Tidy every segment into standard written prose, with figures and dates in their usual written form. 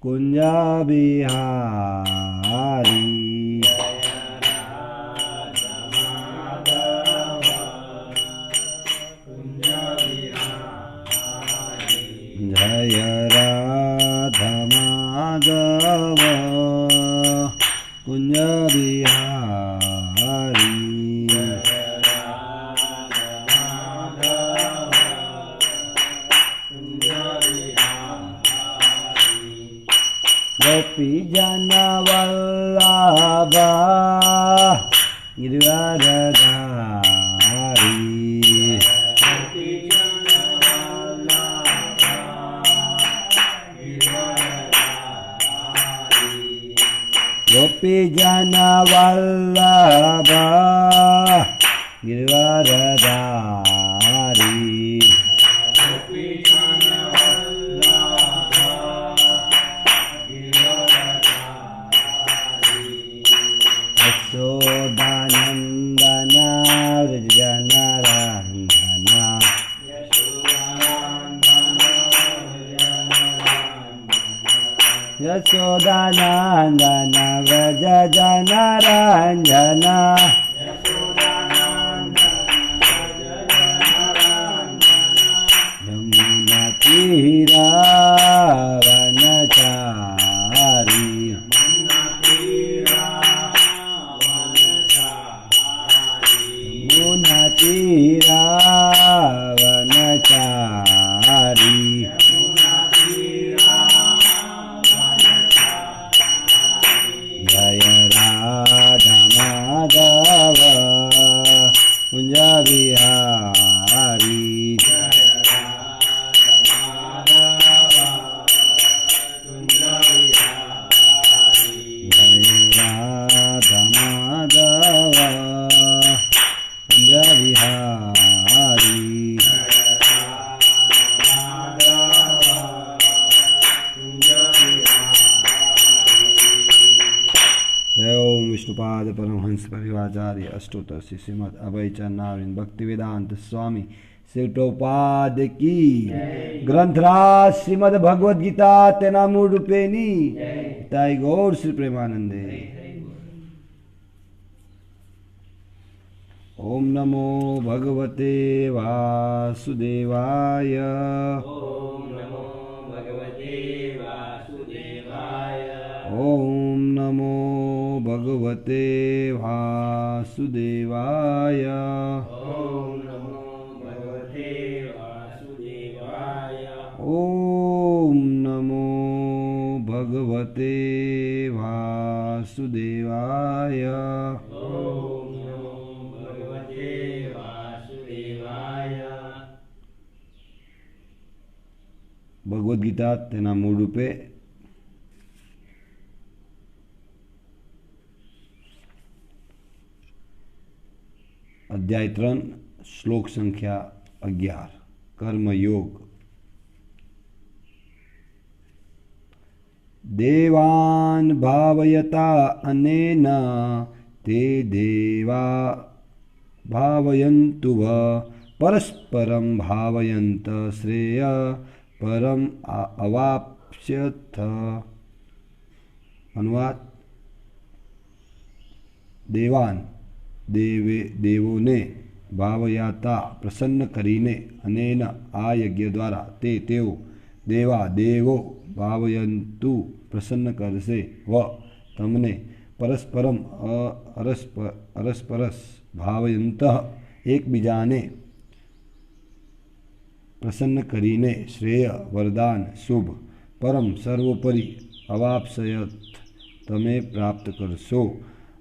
कुंज बिहारी। जय राधा माधव कुंज बिहारी। गोपी जन वल्लभ गिरिवरधारी। गोपी जन वल्लभ गिरिवरधारी। यशोदानंदन व्रजनरंजन। यशोदानंदन व्रजनरंजन। यमुना तीरा वनचारी। यमुना तीरा वनचारी। जय राधा माधव कुंज बिहारी। जय राधा माधव कुंज बिहारी। जय ओम विष्णुपाद परमहंस परिवाचार्य अष्टोत्तर श्रीमद अभय चरणारविंद भक्ति वेदांत स्वामी श्री प्रभुपाद की। ग्रंथराज श्रीमद भगवद गीता तेना मूल रूपेणी ताई गौर श्री प्रेमानंदे। ओम नमो भगवते वासुदेवाय। ओम नमो भगवते वासुदेवाय। ओम नमो भगवते वासुदेवाय। भगवद गीता तेना मूल रूपे अध्याय 3 श्लोक संख्या 11 कर्मयोग। देवान् भावयता अनेन ते देवा भावयन्तु व परस्परं भावयन्त श्रेय परम अवाप्स्यथ। अनुवाद। દેવોને ભાવયાતા પ્રસન્ન કરીને અનેન આ યજ્ઞ દ્વારા તેઓ દેવો ભાવયંતુ પ્રસન્ન કરશે વ તમને પરસ્પરમ અરસ્પરસ ભાવયંત એકબીજાને પ્રસન્ન કરીને શ્રેય વરદાન શુભ પરમ સર્વોપરી અવાપ્સયત તમે પ્રાપ્ત કરશો।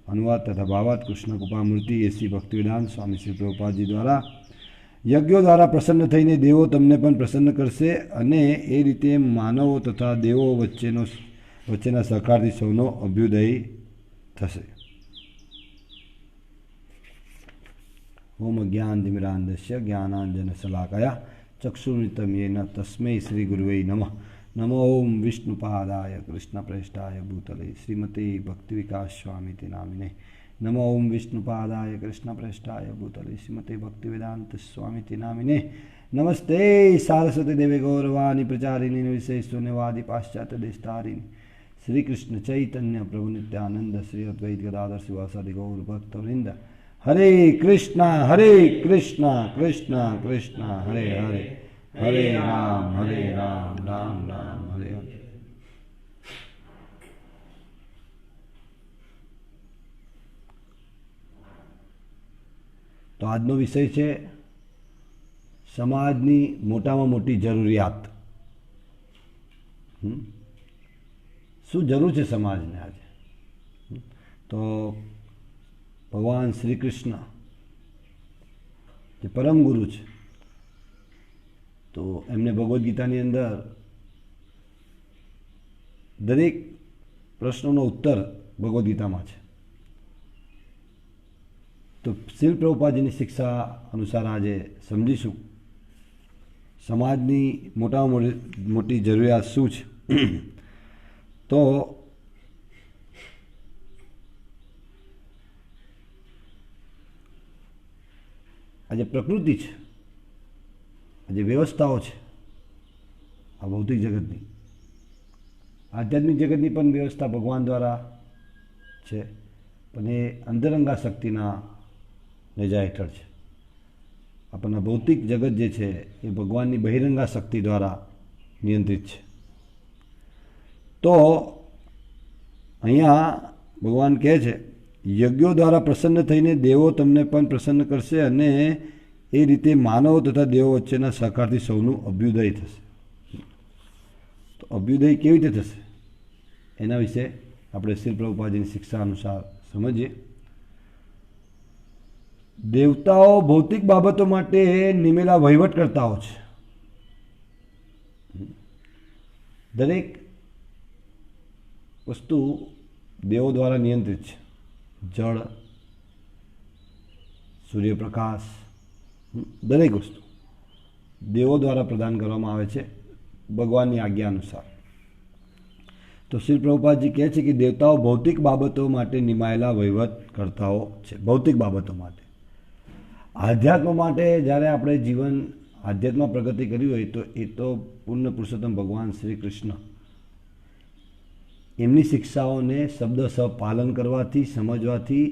अनुवाद तथा भावार्थ कृष्ण कृपामूर्ति एसी भक्तिवेदांत स्वामी श्री प्रभुपाद जी द्वारा यज्ञों द्वारा प्रसन्न थईने देवो तमने पण प्रसन्न करशे अने ए रीते मानवो तथा देवो वच्चेना सहकारथी सौनो अभ्युदय थशे। ओम ज्ञानतिमिरान्धस्य ज्ञानाञ्जनशलाकया चक्षुरुन्मिलितं येन तस्मै श्रीगुरुवे नमः। नमो ओम विष्णुपादाय कृष्णप्रेष्ठाय भूतले श्रीमते भक्तिविकास स्वामी नामिने। नमो ओम विष्णुपादाय कृष्णप्रेष्ठाय भूतले श्रीमते भक्तिवेदांत स्वामी नामिने। नमस्ते सारस्वती देवे गौरवाणी प्रचारिणी विशेषण्यवादी पाश्चात्य देशतारिणी श्री कृष्ण चैतन्य प्रभु नित्यानंद श्री अद्वैत गदाधर शिवासादि गौर भक्तवृंद हरे कृष्णा कृष्णा कृष्णा हरे हरे हरे राम राम राम हरे हरे। तो આજનો વિષય છે સમાજની મોટામાં મોટી જરૂરિયાત। શું જરૂર છે સમાજને આજે? તો ભગવાન શ્રી કૃષ્ણ જે પરમ ગુરુ છે, તો એમને ભગવદ્ ગીતાની અંદર દરેક પ્રશ્નોનો ઉત્તર ભગવદ્ ગીતામાં છે। તો શ્રીલ પ્રભુપાદજીની શિક્ષા અનુસાર આજે સમજીશું સમાજની મોટામાં મોટી જરૂરિયાત શું છે। તો આજે પ્રકૃતિ છે, આજે વ્યવસ્થાઓ છે, આ ભૌતિક જગતની, આધ્યાત્મિક જગતની પણ વ્યવસ્થા ભગવાન દ્વારા છે, પણ એ અંતરંગા શક્તિના નેજા હેઠળ છે। આપણને ભૌતિક જગત જે છે એ ભગવાનની બહિરંગા શક્તિ દ્વારા નિયંત્રિત છે। તો અહીંયા ભગવાન કહે છે, યજ્ઞો દ્વારા પ્રસન્ન થઈને દેવો તમને પણ પ્રસન્ન કરશે અને એ રીતે માનવો તથા દેવો વચ્ચેના સહકારથી સૌનું અભ્યુદય થશે। તો અભ્યુદય કેવી રીતે થશે એના વિશે આપણે શ્રી પ્રભુપાદજીની શિક્ષા અનુસાર સમજીએ। દેવતાઓ ભૌતિક બાબતો માટે નિમેલા વહીવટકર્તાઓ છે। દરેક વસ્તુ દેવો દ્વારા નિયંત્રિત છે। જળ, સૂર્યપ્રકાશ, દરેક વસ્તુ દેવો દ્વારા પ્રદાન કરવામાં આવે છે ભગવાનની આજ્ઞા અનુસાર। તો શ્રી પ્રભુપાદજી કહે છે કે દેવતાઓ ભૌતિક બાબતો માટે નિમાયેલા વહીવટકર્તાઓ છે, ભૌતિક બાબતો માટે। આધ્યાત્મ માટે જ્યારે આપણે જીવન આધ્યાત્મમાં પ્રગતિ કરી હોય તો એ તો પૂર્ણ પુરુષોત્તમ ભગવાન શ્રી કૃષ્ણ એમની શિક્ષાઓને શબ્દસહ પાલન કરવાથી, સમજવાથી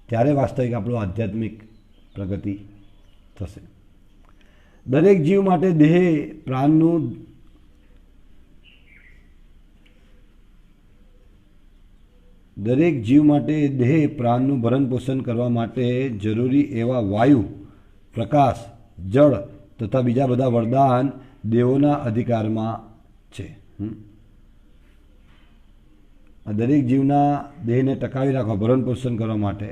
ત્યારે વાસ્તવિક આપણું આધ્યાત્મિક પ્રગતિ થશે। દરેક જીવ માટે દેહ પ્રાણનું દરેક જીવ માટે દેહ પ્રાણનું ભરણ પોષણ કરવા માટે જરૂરી એવા વાયુ, પ્રકાશ, જળ તથા બીજા બધા વરદાન દેવોના અધિકારમાં છે। આ દરેક જીવના દેહને ટકાવી રાખવા, ભરણ પોષણ કરવા માટે,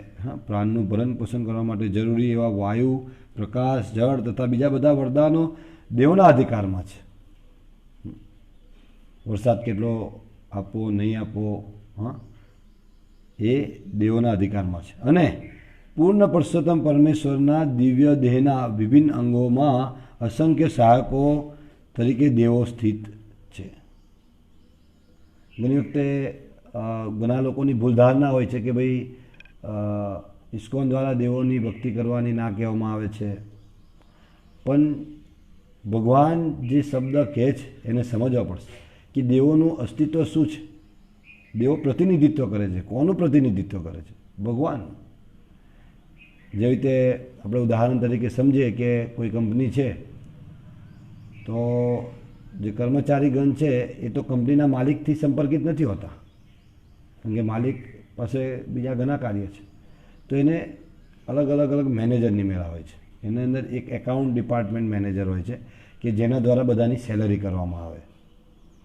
પ્રાણનું ભરણ પોષણ કરવા માટે જરૂરી એવા વાયુ, પ્રકાશ, જળ તથા બીજા બધા વરદાનો દેવોના અધિકારમાં છે। વરસાદ કેટલો આપવો, નહીં આપવો, એ દેવોના અધિકારમાં છે। અને પૂર્ણ પુરુષોત્તમ પરમેશ્વરના દિવ્ય દેહના વિભિન્ન અંગોમાં અસંખ્ય સહાયકો તરીકે દેવો સ્થિત છે। ઘણી વખતે ઘણા લોકોની ભૂલધારણા હોય છે કે ભાઈ ઇસ્કોન દ્વારા દેવોની ભક્તિ કરવાની ના કહેવામાં આવે છે, પણ ભગવાન જે શબ્દ કહે છે એને સમજવા પડશે કે દેવોનું અસ્તિત્વ શું છે। દેવો પ્રતિનિધિત્વ કરે છે, કોનું પ્રતિનિધિત્વ કરે છે? ભગવાનનું। જેવી રીતે આપણે ઉદાહરણ તરીકે સમજીએ કે કોઈ કંપની છે, તો જે કર્મચારીગણ છે એ તો કંપનીના માલિકથી સંપર્કિત નથી હોતા, કારણ કે માલિક પાસે બીજા ઘણા કાર્ય છે, તો એને અલગ અલગ મેનેજરની મેળા હોય છે। એની અંદર એક એકાઉન્ટ ડિપાર્ટમેન્ટ મેનેજર હોય છે કે જેના દ્વારા બધાની સેલરી કરવામાં આવે,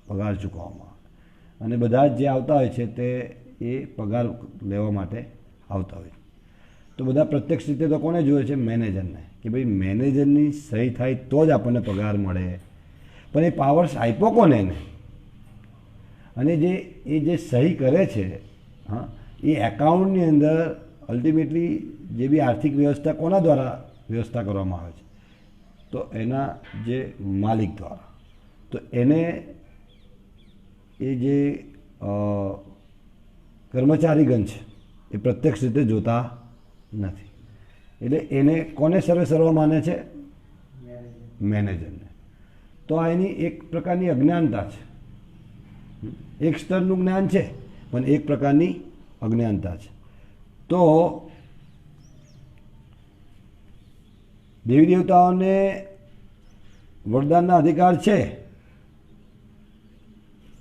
પગાર ચૂકવવામાં આવે, અને બધા જ જે આવતા હોય છે તે એ પગાર લેવા માટે આવતા હોય છે। તો બધા પ્રત્યક્ષ રીતે તો કોને જુએ છે? મેનેજરને, કે ભાઈ મેનેજરની સહી થાય તો જ આપણને પગાર મળે, પણ એ પાવર્સ આપ્યો કોને એને? અને જે સહી કરે છે, એ એકાઉન્ટની અંદર અલ્ટિમેટલી જે બી આર્થિક વ્યવસ્થા કોના દ્વારા વ્યવસ્થા કરવામાં આવે છે? તો એના જે માલિક દ્વારા। તો એને એ જે કર્મચારીગણ છે એ પ્રત્યક્ષ રીતે જોતા નથી, એટલે એને કોને સર્વે સર્વ માને છે? મેનેજરને. તો આ એની એક પ્રકારની અજ્ઞાનતા છે. એક સ્તરનું જ્ઞાન છે પણ એક પ્રકારની અજ્ઞાનતા છે. તો દેવી દેવતાઓને વરદાનના અધિકાર છે,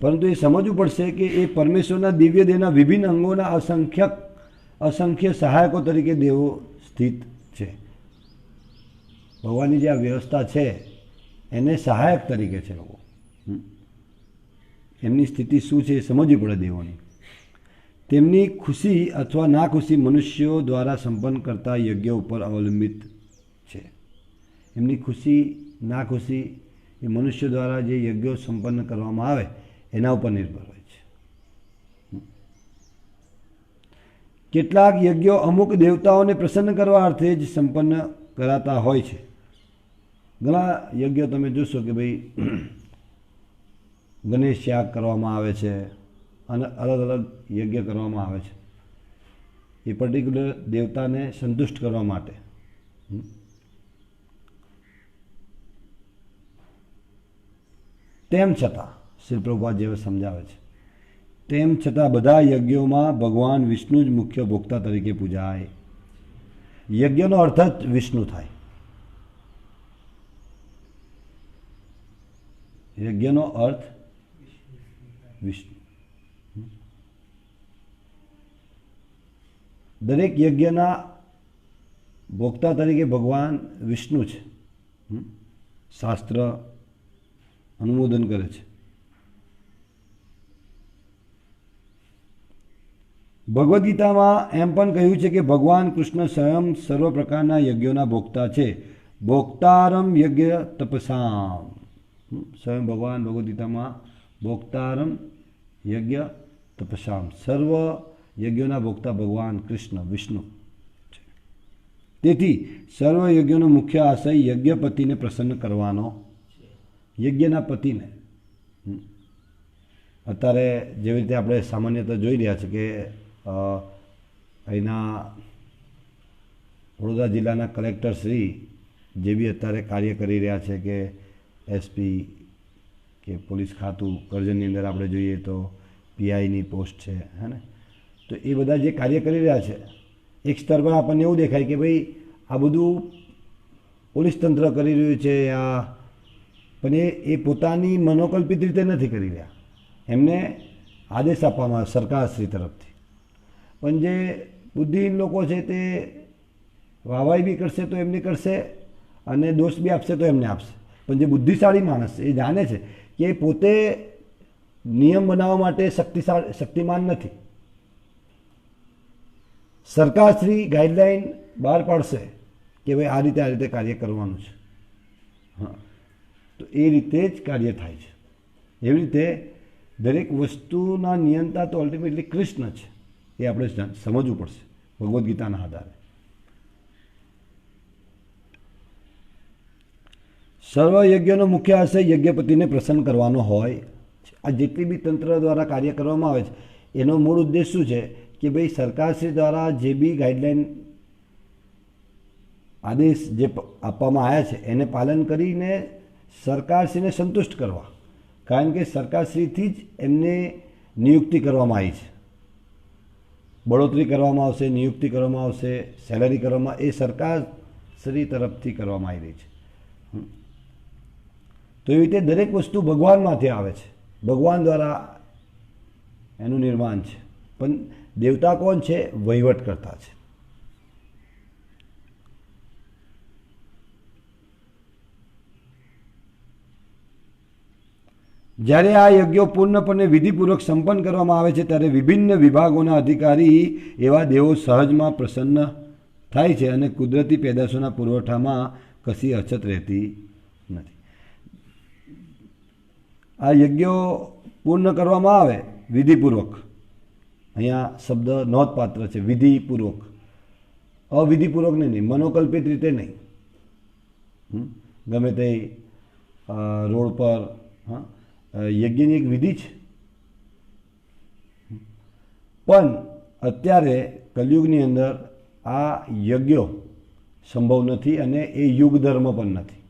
પરંતુ એ સમજવું પડશે કે એ પરમેશ્વરના દિવ્ય દેહના વિભિન્ન અંગોના અસંખ્ય સહાયકો તરીકે દેવો સ્થિત છે. ભગવાનની જે આ વ્યવસ્થા છે એને સહાયક તરીકે છે. લોકો એમની સ્થિતિ શું છે એ સમજવી પડે દેવોની. તેમની ખુશી અથવા નાખુશી મનુષ્યો દ્વારા સંપન્ન કરતા યજ્ઞો ઉપર અવલંબિત છે. એમની ખુશી નાખુશી એ મનુષ્યો દ્વારા જે યજ્ઞો સંપન્ન કરવામાં આવે એના ઉપર નિર્ભર હોય છે. કેટલાક યજ્ઞો અમુક દેવતાઓને પ્રસન્ન કરવા અર્થે જ સંપન્ન કરાતા હોય છે. ઘણા યજ્ઞો તમે જોશો કે ભાઈ ગણેશ યાગ કરવામાં આવે છે અને અલગ અલગ યજ્ઞ કરવામાં આવે છે એ પર્ટિક્યુલર દેવતાને સંતુષ્ટ કરવા માટે. તેમ છતાં શ્રી પ્રભુપાદ જેવા સમજાવે છે, તેમ છતાં બધા યજ્ઞોમાં ભગવાન વિષ્ણુ જ મુખ્ય ભોક્તા તરીકે પૂજાય. યજ્ઞનો અર્થ જ વિષ્ણુ થાય. યજ્ઞનો અર્થ વિષ્ણુ. દરેક યજ્ઞના ભોક્તા તરીકે ભગવાન વિષ્ણુ છે. શાસ્ત્ર અનુમોદન કરે છે. ભગવદ્ ગીતામાં એમ પણ કહ્યું છે કે ભગવાન કૃષ્ણ સ્વયં સર્વ પ્રકારના યજ્ઞોના ભોક્તા છે. ભોક્તારમ યજ્ઞ તપસામ. સ્વયં ભગવાન ભગવદ્ ગીતામાં ભોક્તારમ યજ્ઞ તપસામ, સર્વ યજ્ઞોના ભોક્તા ભગવાન કૃષ્ણ વિષ્ણુ છે. તેથી સર્વ યજ્ઞોનો મુખ્ય આશય યજ્ઞપતિને પ્રસન્ન કરવાનો. યજ્ઞના પતિને. અત્યારે જેવી રીતે આપણે સામાન્યતઃ જોઈ રહ્યા છે કે અહીંના વડોદરા જિલ્લાના કલેક્ટર શ્રી જે બી અત્યારે કાર્ય કરી રહ્યા છે કે એસપી કે પોલીસ ખાતું કરજણની અંદર આપણે જોઈએ તો પીઆઈની પોસ્ટ છે, હે ને. તો એ બધા જે કાર્ય કરી રહ્યા છે એક સ્તર પર આપણને એવું દેખાય કે ભાઈ આ બધું પોલીસ તંત્ર કરી રહ્યું છે, પણ એ પોતાની મનોકલ્પિત રીતે નથી કરી રહ્યા. એમને આદેશ આપવામાં આવે સરકારશ્રી તરફથી. પણ જે બુદ્ધિહીન લોકો છે તે વાહવાઈ બી કરશે તો એમને કરશે અને દોષ બી આપશે તો એમને આપશે. પણ જે બુદ્ધિશાળી માણસ એ જાણે છે કે એ પોતે નિયમ બનાવવા માટે શક્તિમાન નથી. સરકારશ્રી ગાઈડલાઈન બહાર પાડશે કે ભાઈ આ રીતે કાર્ય કરવાનું છે. હા, તો એ રીતે જ કાર્ય થાય છે. એવી રીતે દરેક વસ્તુના નિયંતા તો અલ્ટિમેટલી કૃષ્ણ છે. એ આપણે સમજવું પડશે ભગવદ્ ગીતાના આધારે. સર્વ યજ્ઞનો મુખ્ય આશય યજ્ઞપતિને પ્રસન્ન કરવાનો હોય. આ જેટલી બી તંત્ર દ્વારા કાર્ય કરવામાં આવે છે એનો મૂળ ઉદ્દેશ શું છે કે ભાઈ સરકારશ્રી દ્વારા જે બી ગાઈડલાઈન આદેશ જે આપવામાં આવ્યા છે એને પાલન કરીને સરકારશ્રીને સંતુષ્ટ કરવા. કારણ કે સરકારશ્રીથી જ એમને નિયુક્તિ કરવામાં આવી છે. બઢોતરી કરવામાં આવશે, નિયુક્તિ કરવામાં આવશે, સેલરી કરવામાં, એ સરકારશ્રી તરફથી કરવામાં આવી રહી છે. તો એવી રીતે દરેક વસ્તુ ભગવાનમાંથી આવે છે. ભગવાન દ્વારા એનું નિર્માણ છે. પણ દેવતા કોણ છે? વહીવટ કરતા છે. જ્યારે આ યજ્ઞો પૂર્ણપણે વિધિપૂર્વક સંપન્ન કરવામાં આવે છે ત્યારે વિભિન્ન વિભાગોના અધિકારી એવા દેવો સહજમાં પ્રસન્ન થાય છે અને કુદરતી પેદાશોના પુરવઠામાં કશી અછત રહેતી નથી. આ યજ્ઞો પૂર્ણ કરવામાં આવે વિધિપૂર્વક. અહીંયા શબ્દ નોંધપાત્ર છે, વિધિપૂર્વક. અવિધિપૂર્વક નહીં, મનોકલ્પિત રીતે નહીં. ગમે તે રોડ પર. હા, યજ્ઞની એક વિધિ છે. પણ અત્યારે કલયુગની અંદર આ યજ્ઞો સંભવ નથી અને એ યુગ ધર્મ પણ નથી.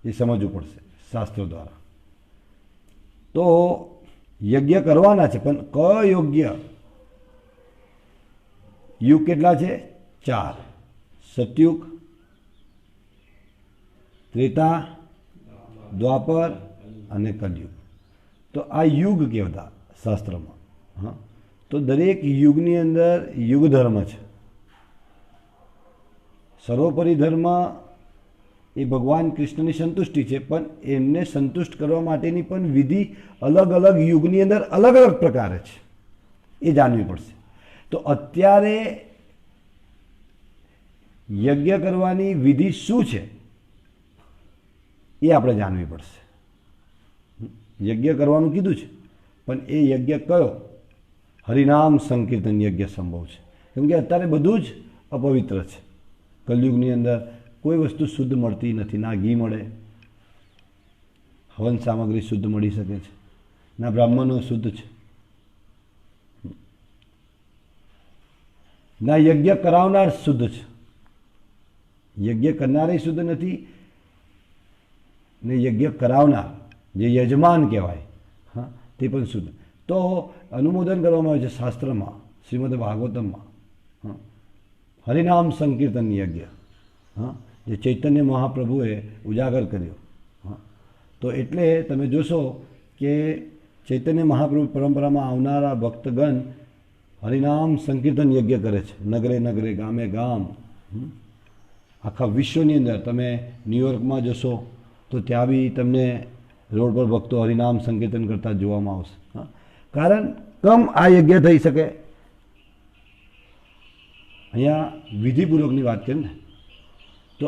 એ સમજવું પડશે શાસ્ત્રો દ્વારા. તો યજ્ઞ કરવાના છે, પણ કયો યોગ્ય? યુગ કેટલા છે? 4: સતયુગ, ત્રેતા, દ્વાપર અને કલયુગ. તો આ યુગ કહેવાતા શાસ્ત્રમાં. હા, તો દરેક યુગની અંદર યુગ ધર્મ છે. સર્વોપરી ધર્મ એ ભગવાન કૃષ્ણની સંતુષ્ટિ છે, પણ એમને સંતુષ્ટ કરવા માટેની પણ વિધિ અલગ અલગ યુગની અંદર અલગ અલગ પ્રકારે છે, એ જાણવી પડશે. તો અત્યારે યજ્ઞ કરવાની વિધિ શું છે એ આપણે જાણવી પડશે. યજ્ઞ કરવાનું કીધું છે, પણ એ યજ્ઞ કયો? હરિનામ સંકીર્તન યજ્ઞ સંભવ છે. કેમ કે અત્યારે બધું જ અપવિત્ર છે. કલયુગની અંદર કોઈ વસ્તુ શુદ્ધ મળતી નથી. ના ઘી મળે, હવન સામગ્રી શુદ્ધ મળી શકે છે, ના બ્રાહ્મણો શુદ્ધ છે, ના યજ્ઞ કરાવનાર શુદ્ધ છે. યજ્ઞ કરનારે શુદ્ધ નથી ને યજ્ઞ કરાવનાર જે યજમાન કહેવાય, હા, તે પણ શુદ્ધ. તો અનુમોદન કરવામાં આવે છે શાસ્ત્રમાં, શ્રીમદ ભાગવતમમાં. હા, હરિનામ સંકીર્તન યજ્ઞ, હા, જે ચૈતન્ય મહાપ્રભુએ ઉજાગર કર્યો. હા, તો એટલે તમે જોશો કે ચૈતન્ય મહાપ્રભુ પરંપરામાં આવનારા ભક્તગણ હરિનામ સંકીર્તન યજ્ઞ કરે છે. નગરે નગરે, ગામે ગામ, આખા વિશ્વની અંદર. તમે ન્યુયોર્કમાં જશો તો ત્યાં બી તમને રોડ પર ભક્તો હરિનામ સંકીર્તન કરતા જોવામાં આવશે. હા, કારણ કમ આ યજ્ઞ થઈ શકે? અહીંયા વિધિપૂર્વકની વાત કરી ને, તો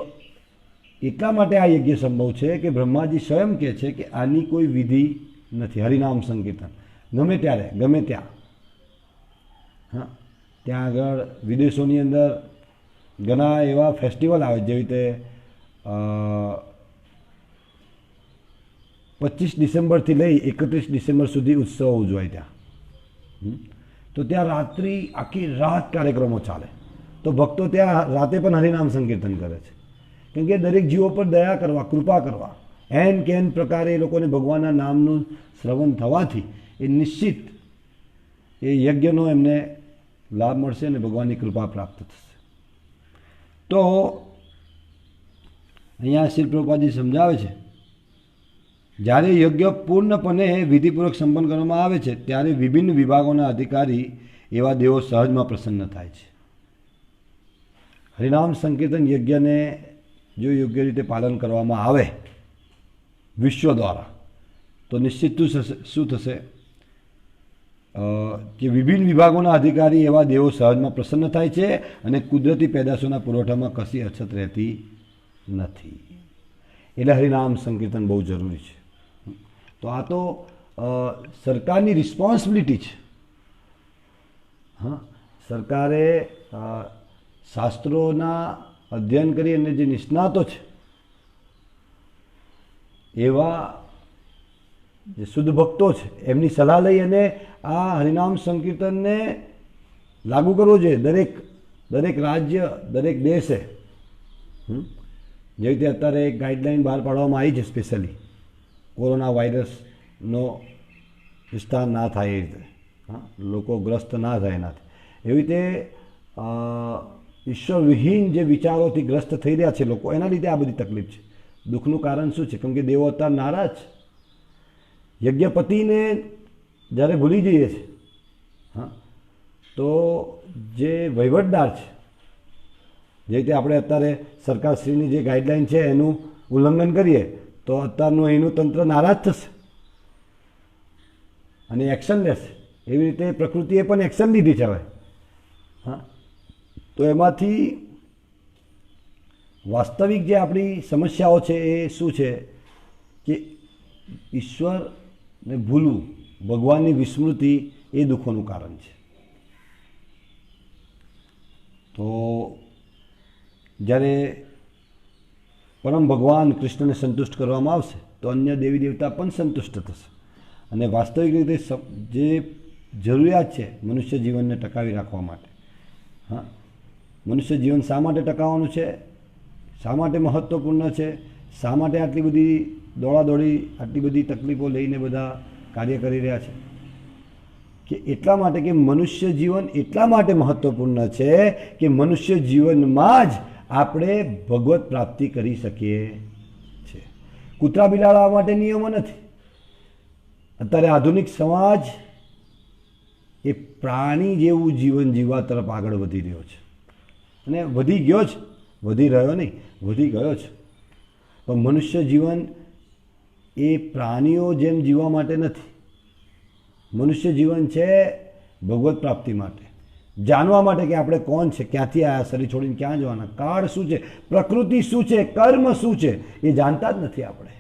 એટલા માટે આ યજ્ઞ સંભવ છે કે બ્રહ્માજી સ્વયં કહે છે કે આની કોઈ વિધિ નથી. હરિનામ સંકીર્તન ગમે ત્યારે, ગમે ત્યાં. હા, ત્યાં આગળ વિદેશોની અંદર ઘણા એવા ફેસ્ટિવલ આવે, જેવી રીતે 25 ડિસેમ્બરથી લઈ 31 ડિસેમ્બર સુધી ઉત્સવ ઉજવાય ત્યાં. તો ત્યાં રાત્રિ આખી રાત કાર્યક્રમો ચાલે. તો ભક્તો ત્યાં રાતે પણ હરિનામ સંકીર્તન કરે છે. કેમ કે દરેક જીવો પર દયા કરવા, કૃપા કરવા, એન કેન પ્રકારે એ લોકોને ભગવાનના નામનું શ્રવણ થવાથી એ નિશ્ચિત એ યજ્ઞનો એમને લાભ મળશે અને ભગવાનની કૃપા પ્રાપ્ત થશે. તો અહીંયા શ્રી પ્રભુપાદજી સમજાવે છે, જ્યારે યજ્ઞ પૂર્ણપણે વિધિપૂર્વક સંપન્ન કરવામાં આવે છે ત્યારે વિભિન્ન વિભાગોના અધિકારી એવા દેવો સહજમાં પ્રસન્ન થાય છે. હરિનામ સંકીર્તન યજ્ઞને જો યોગ્ય રીતે પાલન કરવામાં આવે વિશ્વ દ્વારા, તો નિશ્ચિત શું થશે કે વિભિન્ન વિભાગોના અધિકારી એવા દેવો સહજમાં પ્રસન્ન થાય છે અને કુદરતી પેદાશોના પુરવઠામાં કશી અછત રહેતી નથી. એટલે હરિનામ સંકીર્તન બહુ જરૂરી છે. તો આ તો સરકારની રિસ્પોન્સિબિલિટી છે. હા, સરકારે શાસ્ત્રોના અધ્યયન કરી અને જે નિષ્ણાતો છે એવા જે શુદ્ધ ભક્તો છે એમની સલાહ લઈ અને આ હરિનામ સંકીર્તનને લાગુ કરવો જોઈએ દરેક રાજ્ય, દરેક દેશે. જેવી રીતે અત્યારે એક ગાઈડલાઈન બહાર પાડવામાં આવી છે સ્પેશિયલી કોરોના વાયરસનો વિસ્તાર ના થાય એ રીતે, હા, લોકો ગ્રસ્ત ના થાય એનાથી. એવી રીતે ઈશ્વરવિહીન જે વિચારોથી ગ્રસ્ત થઈ રહ્યા છે લોકો, એના લીધે આ બધી તકલીફ છે. દુઃખનું કારણ શું છે? કેમ કે દેવો અત્યારે નારાજ. યજ્ઞપતિને જ્યારે ભૂલી જઈએ છે, હા, તો જે વહીવટદાર છે, જે રીતે આપણે અત્યારે સરકારશ્રીની જે ગાઈડલાઈન છે એનું ઉલ્લંઘન કરીએ તો અત્યારનું અહીંનું તંત્ર નારાજ થશે અને એક્શન લેશે. એવી રીતે પ્રકૃતિએ પણ એક્શન લીધી છે હવે. હા, તો એમાંથી વાસ્તવિક જે આપણી સમસ્યાઓ છે એ શું છે કે ઈશ્વરને ભૂલવું, ભગવાનની વિસ્મૃતિ એ દુઃખોનું કારણ છે. તો જ્યારે પરમ ભગવાન કૃષ્ણને સંતુષ્ટ કરવામાં આવશે તો અન્ય દેવી દેવતા પણ સંતુષ્ટ થશે અને વાસ્તવિક રીતે જે જરૂરિયાત છે મનુષ્ય જીવનને ટકાવી રાખવા માટે, હા, મનુષ્ય જીવન શા માટે ટકાવવાનું છે, શા માટે મહત્ત્વપૂર્ણ છે? શા માટે આટલી બધી દોડાદોડી, આટલી બધી તકલીફો લઈને બધા કાર્ય કરી રહ્યા છે? કે એટલા માટે કે મનુષ્ય જીવન એટલા માટે મહત્ત્વપૂર્ણ છે કે મનુષ્ય જીવનમાં જ આપણે ભગવત પ્રાપ્તિ કરી શકીએ છીએ. કૂતરા બિલાડા માટે નિયમો નથી. અત્યારે આધુનિક સમાજ એ પ્રાણી જેવું જીવન જીવવા તરફ આગળ વધી રહ્યો છે, અને વધી ગયો છે, વધી રહ્યો નહીં, વધી ગયો છે. પણ મનુષ્ય જીવન એ પ્રાણીઓ જેમ જીવવા માટે નથી. મનુષ્ય જીવન છે ભગવત પ્રાપ્તિ માટે, જાણવા માટે કે આપણે કોણ છે, ક્યાંથી આવ્યા, શરીર છોડીને ક્યાં જવાના, કાળ શું છે, પ્રકૃતિ શું છે, કર્મ શું છે, એ જાણતા જ નથી આપણે.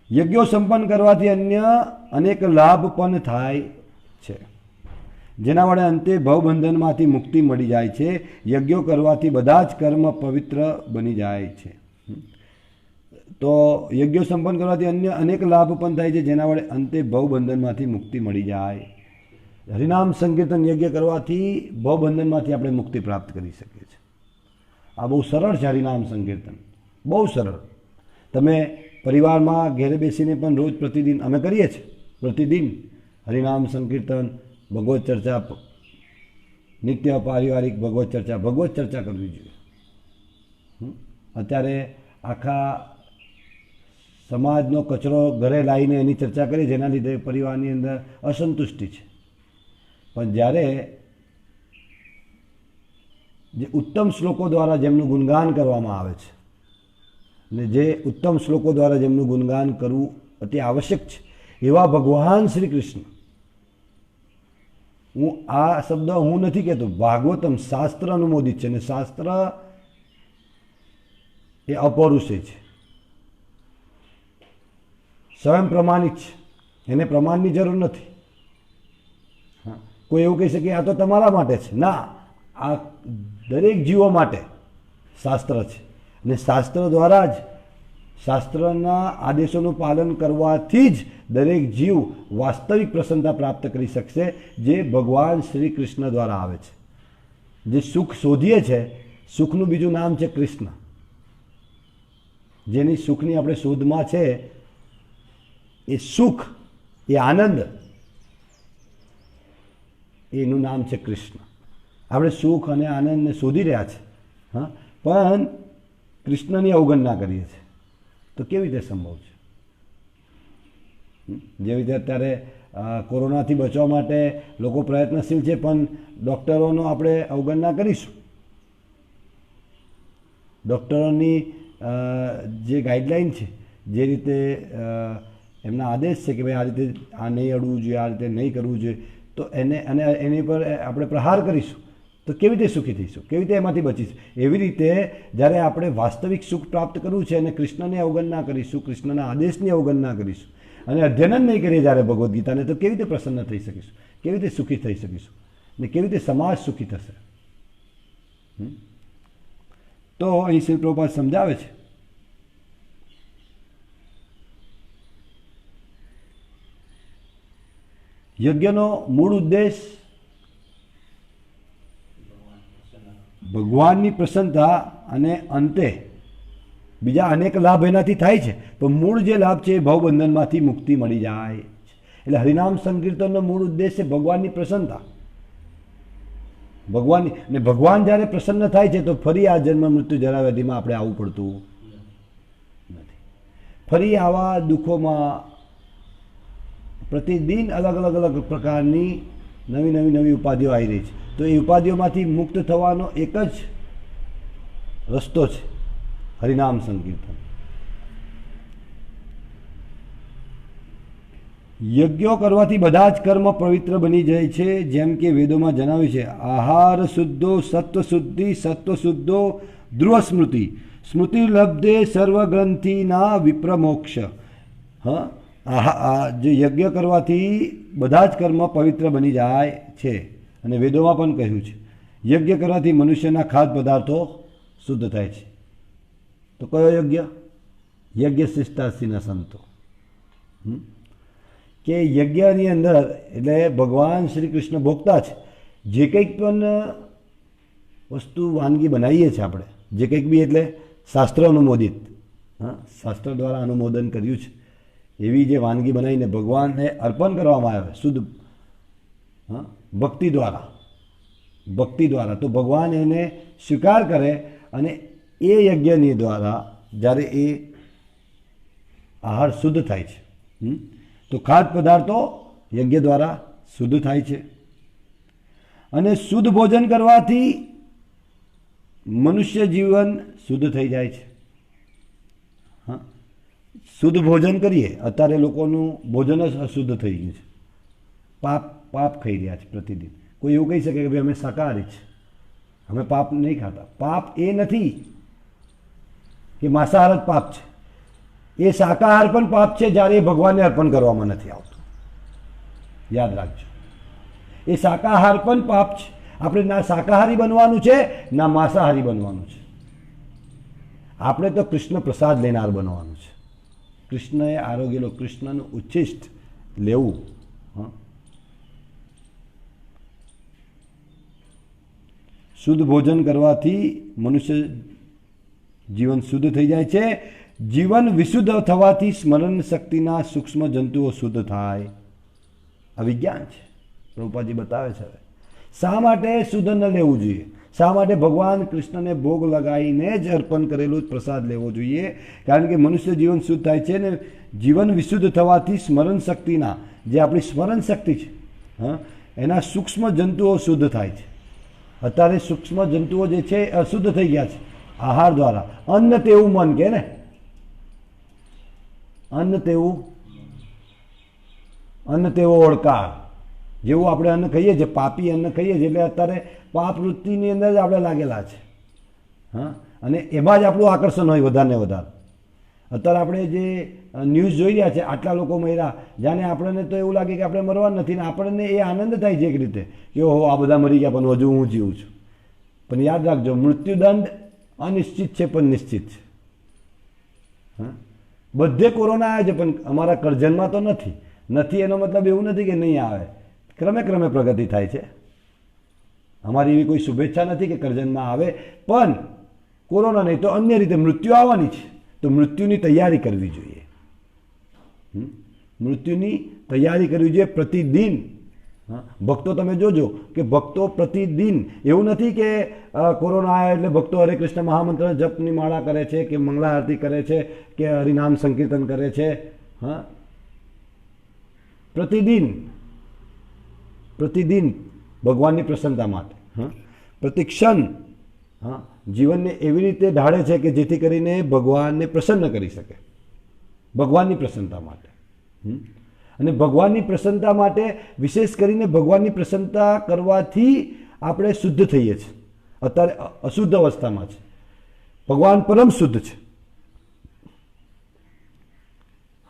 યજ્ઞો સંપન્ન કરવાથી અન્ય અનેક લાભ પણ થાય છે, જેના વડે અંતે ભવબંધનમાંથી મુક્તિ મળી જાય છે. યજ્ઞો કરવાથી બધા જ કર્મ પવિત્ર બની જાય છે. તો યજ્ઞો સંપન્ન કરવાથી અન્ય અનેક લાભ પણ થાય છે, જેના વડે અંતે ભવબંધનમાંથી મુક્તિ મળી જાય. હરિનામ સંકીર્તન યજ્ઞ કરવાથી ભવબંધનમાંથી આપણે મુક્તિ પ્રાપ્ત કરી શકીએ છીએ. આ બહુ સરળ છે. હરિનામ સંકીર્તન બહુ સરળ. તમે પરિવારમાં ઘેરે બેસીને પણ રોજ પ્રતિદિન અમે કરીએ છીએ. પ્રતિદિન હરિનામ સંકીર્તન, ભગવત ચર્ચા, નિત્ય પારિવારિક ભગવત ચર્ચા કરવી જોઈએ. અત્યારે આખા સમાજનો કચરો ઘરે લાવીને એની ચર્ચા કરી, જેના લીધે પરિવારની અંદર અસંતુષ્ટિ છે. પણ જ્યારે જે ઉત્તમ શ્લોકો દ્વારા જેમનું ગુણગાન કરવામાં આવે છે, ને જે ઉત્તમ શ્લોકો દ્વારા જેમનું ગુણગાન કરવું અતિ આવશ્યક છે, એવા ભગવાન શ્રી કૃષ્ણ, હું આ શબ્દ હું નથી કહેતો, ભાગવતમ શાસ્ત્ર અનુમોદિત છે, અને શાસ્ત્ર એ અપૌરુષેય છે, સ્વયં પ્રમાણિત છે, એને પ્રમાણની જરૂર નથી. હા, કોઈ એવું કહી શકે આ તો તમારા માટે છે. ના, આ દરેક જીવો માટે શાસ્ત્ર છે, અને શાસ્ત્ર દ્વારા જ, શાસ્ત્રના આદેશોનું પાલન કરવાથી જ દરેક જીવ વાસ્તવિક પ્રસન્નતા પ્રાપ્ત કરી શકશે, જે ભગવાન શ્રી કૃષ્ણ દ્વારા આવે છે. જે સુખ શોધીએ છે, સુખનું બીજું નામ છે કૃષ્ણ. જેની સુખની આપણે શોધમાં છે, એ સુખ, એ આનંદ, એનું નામ છે કૃષ્ણ. આપણે સુખ અને આનંદને શોધી રહ્યા છે, હા, પણ કૃષ્ણની અવગણના કરીએ છીએ. તો કેવી રીતે સંભવ છે? જેવી રીતે અત્યારે કોરોનાથી બચવા માટે લોકો પ્રયત્નશીલ છે, પણ ડૉક્ટરોનો આપણે અવગણના કરીશું. ડૉક્ટરોની જે ગાઈડલાઈન છે, જે રીતે એમના આદેશ છે કે ભાઈ આ રીતે આ નહીં અડવું જોઈએ, આ રીતે નહીં કરવું જોઈએ, તો એની પર આપણે પ્રહાર કરીશું તો કેવી રીતે સુખી થઈશું, કેવી રીતે એમાંથી બચીશું? એવી રીતે જ્યારે આપણે વાસ્તવિક સુખ પ્રાપ્ત કરવું છે અને કૃષ્ણની અવગણના કરીશું, કૃષ્ણના આદેશની અવગણના કરીશું અને અધ્યયન નહીં કરીએ જ્યારે ભગવદ્ ગીતાને, તો કેવી રીતે પ્રસન્ન થઈ શકીશું, કેવી રીતે સુખી થઈ શકીશું, ને કેવી રીતે સમાજ સુખી થશે? તો અહીં શ્રી પ્રભુપાદ સમજાવે છે યજ્ઞનો મૂળ ઉદ્દેશ ભગવાનની પ્રસન્નતા, અને અંતે બીજા અનેક લાભ એનાથી થાય છે, પણ મૂળ જે લાભ છે એ ભવબંધનમાંથી મુક્તિ મળી જાય. એટલે હરિનામ સંકીર્તનનો મૂળ ઉદ્દેશ છે ભગવાનની પ્રસન્નતા. ભગવાનની, અને ભગવાન જ્યારે પ્રસન્ન થાય છે તો ફરી આ જન્મ મૃત્યુ જરા વ્યાધિમાં આપણે આવવું પડતું નથી. ફરી આવા દુઃખોમાં પ્રતિદિન અલગ અલગ પ્રકારની નવી ઉપાધિઓ આવી રહી છે. તો એ ઉપાધિઓમાંથી મુક્ત થવાનો એક જ રસ્તો છે હરિનામ સંકીર્તન. યજ્ઞો કરવાથી બધા જ કર્મ પવિત્ર બની જાય છે, જેમ કે વેદોમાં જણાવ્યું છે. આહાર શુદ્ધો સત્વ શુદ્ધિ, સત્વ શુદ્ધો ધ્રુવ સ્મૃતિ, સ્મૃતિ લબ્ધે સર્વગ્રંથિના વિપ્રમોક્ષ. હા, જે યજ્ઞ કરવાથી બધા જ કર્મ પવિત્ર બની જાય છે, અને વેદોમાં પણ કહ્યું છે યજ્ઞ કરવાથી મનુષ્યના ખાદ્ય પદાર્થો શુદ્ધ થાય છે. તો કયો યજ્ઞ? યજ્ઞ શિષ્ટાસીના સંતો. કે યજ્ઞની અંદર એટલે ભગવાન શ્રી કૃષ્ણ ભોગતા છે. જે કંઈક પણ વસ્તુ વાનગી બનાવીએ છીએ આપણે જે કંઈક બી એટલે શાસ્ત્ર અનુમોદિત, હા, શાસ્ત્ર દ્વારા અનુમોદન કર્યું છે એવી જે વાનગી બનાવીને ભગવાનને અર્પણ કરવામાં આવે શુદ્ધ, હા, ભક્તિ દ્વારા, તો ભગવાન એને સ્વીકાર કરે અને એ યજ્ઞની દ્વારા જ્યારે એ આહાર શુદ્ધ થાય છે, તો ખાદ્ય પદાર્થો યજ્ઞ દ્વારા શુદ્ધ થાય છે. અને શુદ્ધ ભોજન કરવાથી મનુષ્ય જીવન શુદ્ધ થઈ જાય છે. હા, શુદ્ધ ભોજન કરીએ. અત્યારે લોકોનું ભોજન જ અશુદ્ધ થઈ ગયું છે. પાપ ખાઈ રહ્યા છે પ્રતિદિન. કોઈ એવું કહી શકે કે ભાઈ અમે શાકાહારી છે, અમે પાપ નહીં ખાતા. પાપ એ નથી કે માંસાહાર જ પાપ છે. એ શાકાહાર પણ પાપ છે જ્યારે એ ભગવાનને અર્પણ કરવામાં નથી આવતું. યાદ રાખજો, એ શાકાહાર પણ પાપ છે. આપણે ના શાકાહારી બનવાનું છે ના માંસાહારી બનવાનું છે. આપણે તો કૃષ્ણ પ્રસાદ લેનાર બનવાનું છે. કૃષ્ણએ આરોગ્ય લો, કૃષ્ણનું ઉચ્છિષ્ટ લેવું. હા, શુદ્ધ ભોજન કરવાથી મનુષ્ય જીવન શુદ્ધ થઈ જાય છે. જીવન વિશુદ્ધ થવાથી સ્મરણ શક્તિના સૂક્ષ્મ જંતુઓ શુદ્ધ થાય. આ વિજ્ઞાન છે. પ્રભુપાદજી બતાવે છે. હવે શા માટે શુદ્ધ ન લેવું જોઈએ? શા માટે ભગવાન કૃષ્ણને ભોગ લગાવીને જ અર્પણ કરેલું જ પ્રસાદ લેવો જોઈએ? કારણ કે મનુષ્ય જીવન શુદ્ધ થાય છે ને જીવન વિશુદ્ધ થવાથી સ્મરણ શક્તિના, જે આપણી સ્મરણ શક્તિ છે, હા, એના સૂક્ષ્મ જંતુઓ શુદ્ધ થાય છે. અત્યારે સૂક્ષ્મ જંતુઓ જે છે અશુદ્ધ થઈ ગયા છે આહાર દ્વારા. અન્ન તેવું મન કે ને, અન્ન તેવો ઓળકાર. જેવું આપણે અન્ન ખાઈએ છીએ, પાપી અન્ન ખાઈએ છીએ એટલે અત્યારે પાપ વૃત્તિની અંદર જ આપણે લાગેલા છે. હા, અને એમાં જ આપણું આકર્ષણ હોય વધારે ને વધારે. અત્યારે આપણે જે ન્યૂઝ જોઈ રહ્યા છે, આટલા લોકો મર્યા, જાણે આપણને તો એવું લાગે કે આપણે મરવાનું નથી ને આપણને એ આનંદ થાય છે એક રીતે કે ઓહો આ બધા મરી ગયા પણ હજુ હું જીવું છું. પણ યાદ રાખજો, મૃત્યુદંડ અનિશ્ચિત છે પણ નિશ્ચિત છે. હા, બધે કોરોના આવે છે પણ અમારા કરજણમાં તો નથી. એનો મતલબ એવું નથી કે નહીં આવે. ક્રમે ક્રમે પ્રગતિ થાય છે. અમારી એવી કોઈ શુભેચ્છા નથી કે કરજણમાં આવે, પણ કોરોના નહીં તો અન્ય રીતે મૃત્યુ આવવાની છે. તો મૃત્યુની તૈયારી કરવી જોઈએ. મૃત્યુની તૈયારી કરવી જોઈએ પ્રતિદિન. ભક્તો તમે જોજો કે ભક્તો પ્રતિદિન, એવું નથી કે કોરોના આવ્યો એટલે ભક્તો હરે કૃષ્ણ મહામંત્ર જપની માળા કરે છે કે મંગળા આરતી કરે છે કે હરિનામ સંકીર્તન કરે છે. હા, પ્રતિદિન ભગવાનની પ્રસન્નતા માટે, હા, પ્રતિક્ષણ, હા, જીવનને એવી રીતે ઢાળે છે કે જેથી કરીને ભગવાનને પ્રસન્ન કરી શકે. ભગવાનની પ્રસન્નતા માટે. અને ભગવાનની પ્રસન્નતા માટે, વિશેષ કરીને ભગવાનની પ્રસન્નતા કરવાથી આપણે શુદ્ધ થઈએ છીએ. અત્યારે અશુદ્ધ અવસ્થામાં છે, ભગવાન પરમ શુદ્ધ છે.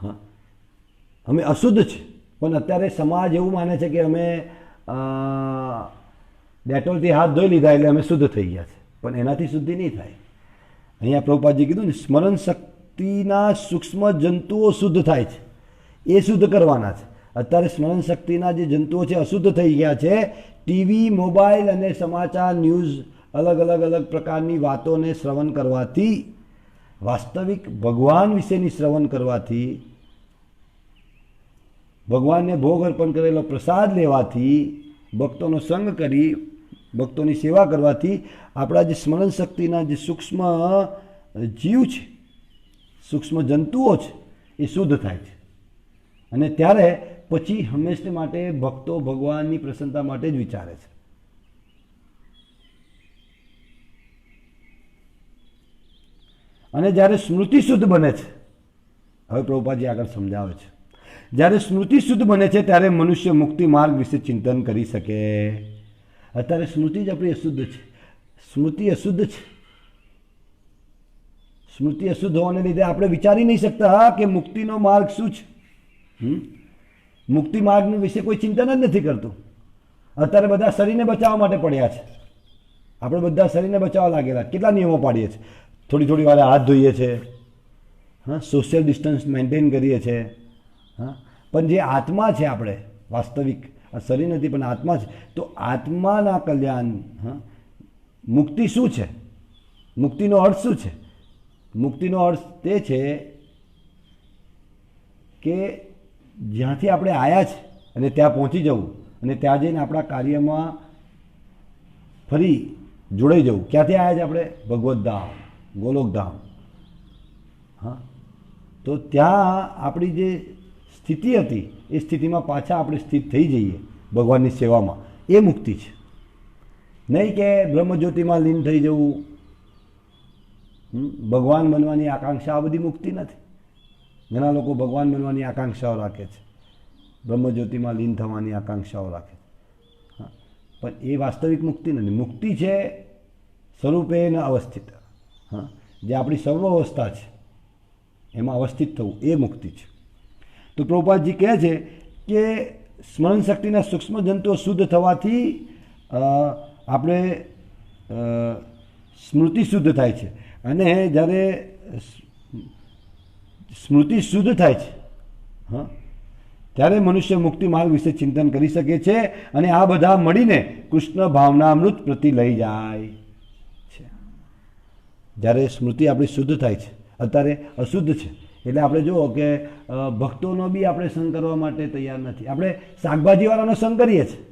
હા, અમે અશુદ્ધ છે પણ અત્યારે સમાજ એવું માને છે કે અમે ડેટોલથી હાથ ધોઈ લીધા એટલે અમે શુદ્ધ થઈ ગયા છે. પણ એનાથી શુદ્ધિ નહીં થાય. અહીંયા પ્રભુપાદજી કીધું ને, સ્મરણ શક્તિના સૂક્ષ્મ જંતુઓ શુદ્ધ થાય છે, એ શુદ્ધ કરવાના છે. અત્યારે સ્મરણ શક્તિના જે જંતુઓ છે અશુદ્ધ થઈ ગયા છે. ટીવી, મોબાઈલ અને સમાચાર, ન્યૂઝ, અલગ પ્રકારની વાતોને શ્રવણ કરવાથી, વાસ્તવિક ભગવાન વિશેની શ્રવણ કરવાથી, ભગવાનને ભોગ અર્પણ કરેલો પ્રસાદ લેવાથી, ભક્તોનો સંગ કરી ભક્તોની સેવા કરવાથી આપણા જે સ્મરણ શક્તિના જે સૂક્ષ્મ જીવ છે, સૂક્ષ્મ જંતુઓ છે, એ શુદ્ધ થાય છે. અને ત્યારે પછી હંમેશા માટે ભક્તો ભગવાનની પ્રસન્નતા માટે જ વિચારે છે. અને જ્યારે સ્મૃતિ શુદ્ધ બને છે, હવે પ્રભુપાદજી આગળ સમજાવે છે, જ્યારે સ્મૃતિ શુદ્ધ બને છે ત્યારે મનુષ્ય મુક્તિ માર્ગ વિશે ચિંતન કરી શકે. અત્યારે સ્મૃતિ જ આપણી અશુદ્ધ છે. સ્મૃતિ અશુદ્ધ છે. સ્મૃતિ અશુદ્ધ હોવાને લીધે આપણે વિચારી નહીં શકતા કે મુક્તિનો માર્ગ શું છે. મુક્તિ માર્ગ વિશે કોઈ ચિંતન જ નથી કરતું. અત્યારે બધા શરીરને બચાવવા માટે પડ્યા છે. આપણે બધા શરીરને બચાવવા લાગેલા. કેટલા નિયમો પાડીએ છીએ. થોડી વારે હાથ ધોઈએ છીએ, હા, સોશિયલ ડિસ્ટન્સ મેન્ટેન કરીએ છીએ. હા, પણ જે આત્મા છે આપણે વાસ્તવિક, આ શરીર નથી પણ આત્મા છે, તો આત્માના કલ્યાણ, હા, મુક્તિ શું છે? મુક્તિનો અર્થ શું છે? મુક્તિનો અર્થ તે છે કે જ્યાંથી આપણે આવ્યા છે અને ત્યાં પહોંચી જવું, અને ત્યાં જઈને આપણા કાર્યમાં ફરી જોડાઈ જવું. ક્યાંથી આવ્યા છે આપણે? ભગવદ્ધામ, ગોલોકધામ. હા, તો ત્યાં આપણી જે સ્થિતિ હતી એ સ્થિતિમાં પાછા આપણે સ્થિત થઈ જઈએ ભગવાનની સેવામાં, એ મુક્તિ છે. નહીં કે બ્રહ્મજ્યોતિમાં લીન થઈ જવું, ભગવાન બનવાની આકાંક્ષા, આ બધી મુક્તિ નથી. ઘણા લોકો ભગવાન બનવાની આકાંક્ષાઓ રાખે છે, બ્રહ્મજ્યોતિમાં લીન થવાની આકાંક્ષાઓ રાખે છે. હા, પણ એ વાસ્તવિક મુક્તિ નથી. મુક્તિ છે સ્વરૂપે ન અવસ્થિત. હા, જે આપણી સર્વ અવસ્થા છે એમાં અવસ્થિત થવું, એ મુક્તિ છે. તો પ્રભુપાદજી કહે છે કે સ્મરણ શક્તિના સૂક્ષ્મ જંતુઓ શુદ્ધ થવાથી આપણે સ્મૃતિ શુદ્ધ થાય છે, અને જ્યારે સ્મૃતિ શુદ્ધ થાય છે, હા, ત્યારે મનુષ્ય મુક્તિ માર્ગ વિશે ચિંતન કરી શકે છે, અને આ બધા મળીને કૃષ્ણ ભાવનામૃત પ્રતિ લઈ જાય છે. જ્યારે સ્મૃતિ આપણી શુદ્ધ થાય છે, અત્યારે અશુદ્ધ છે, એટલે આપણે જુઓ કે ભક્તોનો બી આપણે સંગ કરવા માટે તૈયાર નથી. આપણે શાકભાજીવાળાનો સંગ કરીએ છીએ,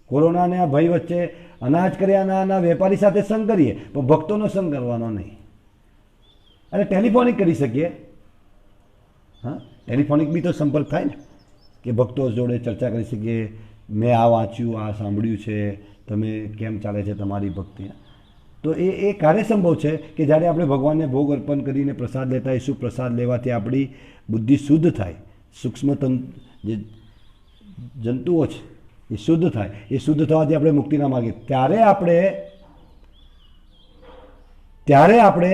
કોરોનાને આ ભય વચ્ચે અનાજ કર્યાના વેપારી સાથે સંગ કરીએ, પણ ભક્તોનો સંગ કરવાનો નહીં. અને ટેલિફોનિક કરી શકીએ. હા, ટેલિફોનિક બી તો સંપર્ક થાય ને, કે ભક્તો જોડે ચર્ચા કરી શકીએ, મેં આ વાંચ્યું, આ સાંભળ્યું છે, તમે કેમ ચાલે છે તમારી ભક્તિ. તો એ કાર્યસંભવ છે કે જ્યારે આપણે ભગવાનને ભોગ અર્પણ કરીને પ્રસાદ લેતા હોઈશું, પ્રસાદ લેવાથી આપણી બુદ્ધિ શુદ્ધ થાય, સૂક્ષ્મ જે જંતુઓ છે એ શુદ્ધ થાય, એ શુદ્ધ થવાથી આપણે મુક્તિના માર્ગે, ત્યારે આપણે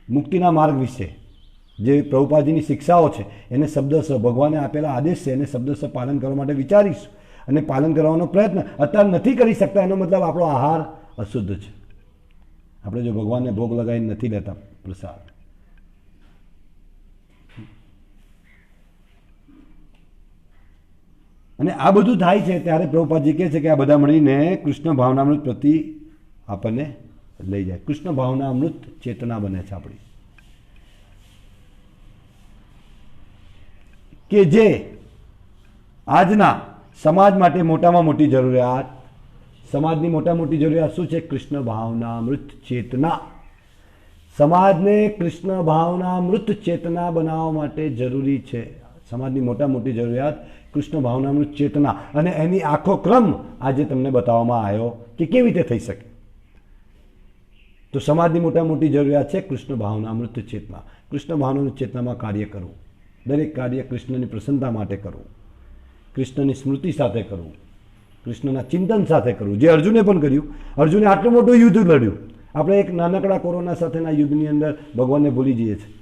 મુક્તિના માર્ગ વિશે જે પ્રભુપાદજીની શિક્ષાઓ છે એને શબ્દશઃ ભગવાને આપેલા આદેશ છે એને શબ્દશઃ પાલન કરવા માટે વિચારીશું, અને પાલન કરવાનો પ્રયત્ન અત્યારે નથી કરી શકતા. એનો મતલબ આપણો આહાર અશુદ્ધ છે. આપણે જો ભગવાનને ભોગ લગાવીને નથી લેતા પ્રસાદ, અને આ બધું થાય છે ત્યારે પ્રભુપાદજી કહે છે કે આ બધા મળીને કૃષ્ણ ભાવનામૃત પ્રતિ આપણને લઈ જાય. કૃષ્ણ ભાવનામૃત ચેતના બને છે આપણી, કે જે આજના સમાજ માટે મોટામાં મોટી જરૂરિયાત, સમાજની મોટા મોટી જરૂરિયાત શું છે? કૃષ્ણ ભાવનામૃત ચેતના. સમાજને કૃષ્ણ ભાવનામૃત ચેતના બનાવવા માટે જરૂરી છે. સમાજની મોટા મોટી જરૂરિયાત કૃષ્ણ ભાવનામૃત ચેતના, અને એની આખો ક્રમ આજે તમને બતાવવામાં આવ્યો કે કેવી રીતે થઈ શકે. તો સમાજની મોટા મોટી જરૂરિયાત છે કૃષ્ણ ભાવનામૃત ચેતના. કૃષ્ણ ભાવનામૃત ચેતનામાં કાર્ય કરવું, દરેક કાર્ય કૃષ્ણની પ્રસન્નતા માટે કરવું, કૃષ્ણની સ્મૃતિ સાથે કરવું, કૃષ્ણના ચિંતન સાથે કરવું, જે અર્જુને પણ કર્યું. અર્જુને આટલું મોટું યુદ્ધ લડ્યું. આપણે એક નાનકડા કોરોના સાથેના યુદ્ધની અંદર ભગવાનને ભૂલી જઈએ છીએ.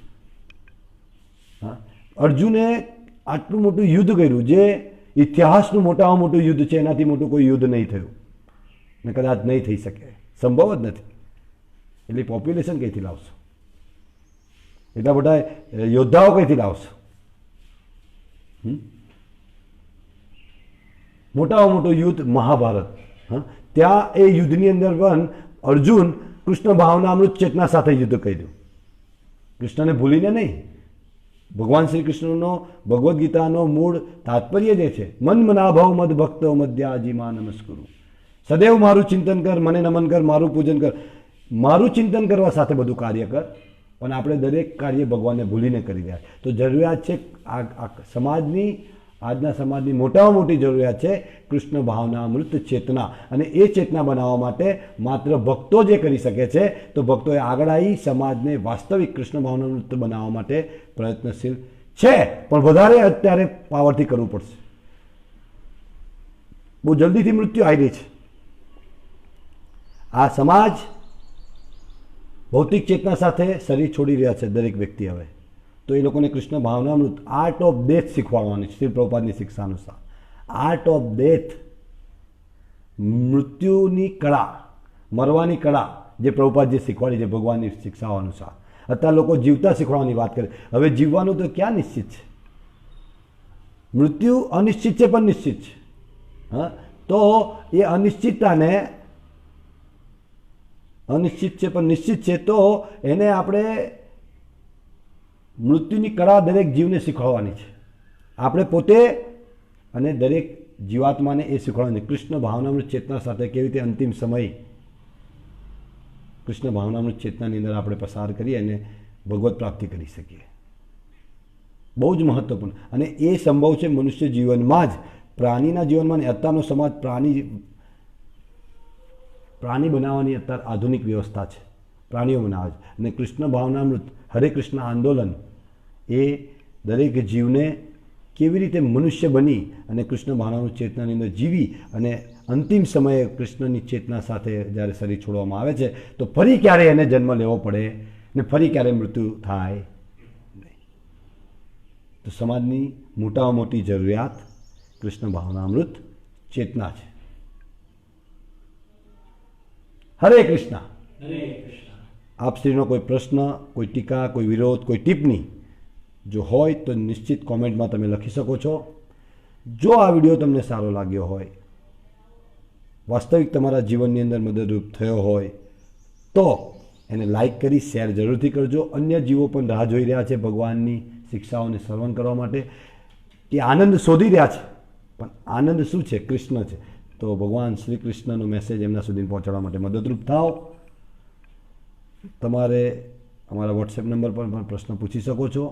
હા, અર્જુને આટલું મોટું યુદ્ધ કર્યું, જે ઇતિહાસનું મોટામાં મોટું યુદ્ધ છે, એનાથી મોટું કોઈ યુદ્ધ નહીં થયું, ને કદાચ નહીં થઈ શકે, સંભવ જ નથી. એટલે પોપ્યુલેશન કઈથી લાવશો? એટલા બધા યોદ્ધાઓ કઈથી લાવશો? મોટામાં મોટું યુદ્ધ મહાભારત. હા, ત્યાં એ યુદ્ધની અંદર પણ અર્જુન કૃષ્ણ ભાવનામૃત ચેતના સાથે યુદ્ધ કર્યું, કૃષ્ણને ભૂલીને નહીં. ભગવાન શ્રી કૃષ્ણનો ભગવદ્ ગીતાનો મૂળ તાત્પર્ય જે છે, મન મનાભાવ મદ ભક્તો મધ્યાજીમાં નમસ્કુરુ, સદૈવ મારું ચિંતન કર, મને નમન કર, મારું પૂજન કર. મારું ચિંતન કરવા સાથે બધું કાર્ય કર. પણ આપણે દરેક કાર્ય ભગવાનને ભૂલીને કરી રહ્યા. તો જરૂરિયાત છે આ સમાજની, આજના સમાજની મોટામાં મોટી જરૂરિયાત છે કૃષ્ણ ભાવનામૃત ચેતના. અને એ ચેતના બનાવવા માટે માત્ર ભક્તો જે કરી શકે છે, તો ભક્તોએ આગળ આવી સમાજને વાસ્તવિક કૃષ્ણ ભાવનામૃત બનાવવા માટે પ્રયત્નશીલ છે, પણ વધારે અત્યારે પાવરથી કરવું પડશે. બહુ જલ્દીથી મૃત્યુ આવી રહી છે. આ સમાજ ભૌતિક ચેતના સાથે શરીર છોડી રહ્યા છે દરેક વ્યક્તિ હવે. તો એ લોકોને કૃષ્ણ ભાવનામૃત, આર્ટ ઓફ ડેથ શીખવાડવાની શ્રી પ્રભુપાદની શિક્ષા અનુસાર. આર્ટ ઓફ ડેથ, મૃત્યુની કળા, મરવાની કળા જે પ્રભુપાદજી શીખવાડી છે ભગવાનની શિક્ષાઓ અનુસાર. અત્યારે લોકો જીવતા શીખવાડવાની વાત કરે. હવે જીવવાનું તો ક્યાં નિશ્ચિત છે? મૃત્યુ અનિશ્ચિત છે પણ નિશ્ચિત છે. હા, તો એ અનિશ્ચિતતાને અનિશ્ચિત છે પણ નિશ્ચિત છે, તો એને આપણે મૃત્યુની કળા દરેક જીવને શીખવાડવાની છે. આપણે પોતે અને દરેક જીવાત્માને એ શીખવાડવાની. કૃષ્ણ ભાવનામૃત ચેતના સાથે કેવી રીતે અંતિમ સમય કૃષ્ણ ભાવનામૃત ચેતનાની અંદર આપણે પસાર કરીએ અને ભગવત પ્રાપ્તિ કરી શકીએ. બહુ જ મહત્વપૂર્ણ. અને એ સંભવ છે મનુષ્ય જીવનમાં જ. પ્રાણીના જીવનમાં અત્યારનો સમાજ પ્રાણી બનાવવાની અત્યારે આધુનિક વ્યવસ્થા છે, પ્રાણીઓ બનાવે છે. અને કૃષ્ણ ભાવનામૃત હરે કૃષ્ણ આંદોલન એ દરેક જીવને કેવી રીતે મનુષ્ય બની અને કૃષ્ણ ભાવનામૃત ચેતનાની અંદર જીવી અને અંતિમ સમયે કૃષ્ણની ચેતના સાથે જ્યારે શરીર છોડવામાં આવે છે તો ફરી ક્યારે એને જન્મ લેવો પડે ને ફરી ક્યારે મૃત્યુ થાય નહીં. તો સમાજની મોટામાં મોટી જરૂરિયાત કૃષ્ણ ભાવનામૃત ચેતના છે. હરે કૃષ્ણ. આપ શ્રીનો કોઈ પ્રશ્ન, કોઈ ટીકા, કોઈ વિરોધ, કોઈ ટિપ્પણી જો હોય તો નિશ્ચિત કોમેન્ટમાં તમે લખી શકો છો. જો આ વિડીયો તમને સારો લાગ્યો હોય, વાસ્તવિક તમારા જીવનની અંદર મદદરૂપ થયો હોય તો એને લાઈક કરી શેર જરૂરથી કરજો. અન્ય જીવો પણ રાહ જોઈ રહ્યા છે ભગવાનની શિક્ષાઓને શ્રવણ કરવા માટે. એ આનંદ શોધી રહ્યા છે, પણ આનંદ શું છે? કૃષ્ણ છે. તો ભગવાન શ્રી કૃષ્ણનો મેસેજ એમના સુધી પહોંચાડવા માટે મદદરૂપ થાઓ. તમારે અમારા વોટ્સએપ નંબર પર પણ પ્રશ્ન પૂછી શકો છો.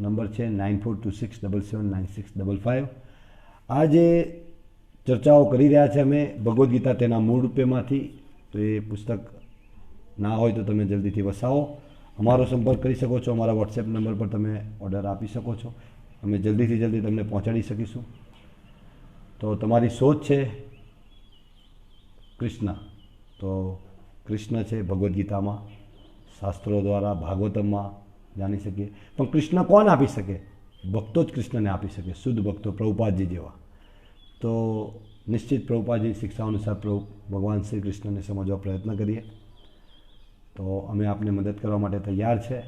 નંબર છે 9426779655. આ જે ચર્ચાઓ કરી રહ્યા છે અમે ભગવદ્ ગીતા તેના મૂળ રૂપેમાંથી, તો એ પુસ્તક ના હોય તો તમે જલ્દીથી વસાવો. અમારો સંપર્ક કરી શકો છો. અમારા વોટ્સએપ નંબર પર તમે ઓર્ડર આપી શકો છો. અમે જલ્દીથી જલ્દી તમને પહોંચાડી શકીશું. તો તમારી શોધ છે કૃષ્ણ, તો કૃષ્ણ છે ભગવદ્ ગીતામાં, શાસ્ત્રો દ્વારા, ભાગવતમમાં જાણી શકીએ. પણ કૃષ્ણ કોણ આપી શકે? ભક્તો જ કૃષ્ણને આપી શકે, શુદ્ધ ભક્તો, પ્રભુપાદજી જેવા. તો નિશ્ચિત પ્રભુપાદજીની શિક્ષા અનુસાર ભગવાન શ્રી કૃષ્ણને સમજવા પ્રયત્ન કરીએ. તો અમે આપને મદદ કરવા માટે તૈયાર છે.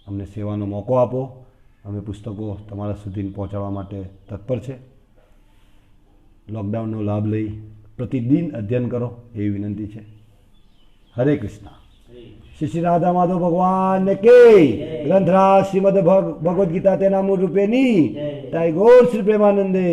અમને સેવાનો મોકો આપો. અમે પુસ્તકો તમારા સુધી પહોંચાડવા માટે તત્પર છે. લોકડાઉનનો લાભ લઈ પ્રતિદિન અધ્યયન કરો એવી વિનંતી છે. હરે કૃષ્ણ. શ્રી રાધા માધવ ભગવાન કે ગ્રંથરાજ શ્રીમદ ભગવદ્ ગીતા તેના મૂળ રૂપેની જય ગોર શ્રી પ્રેમાનંદે.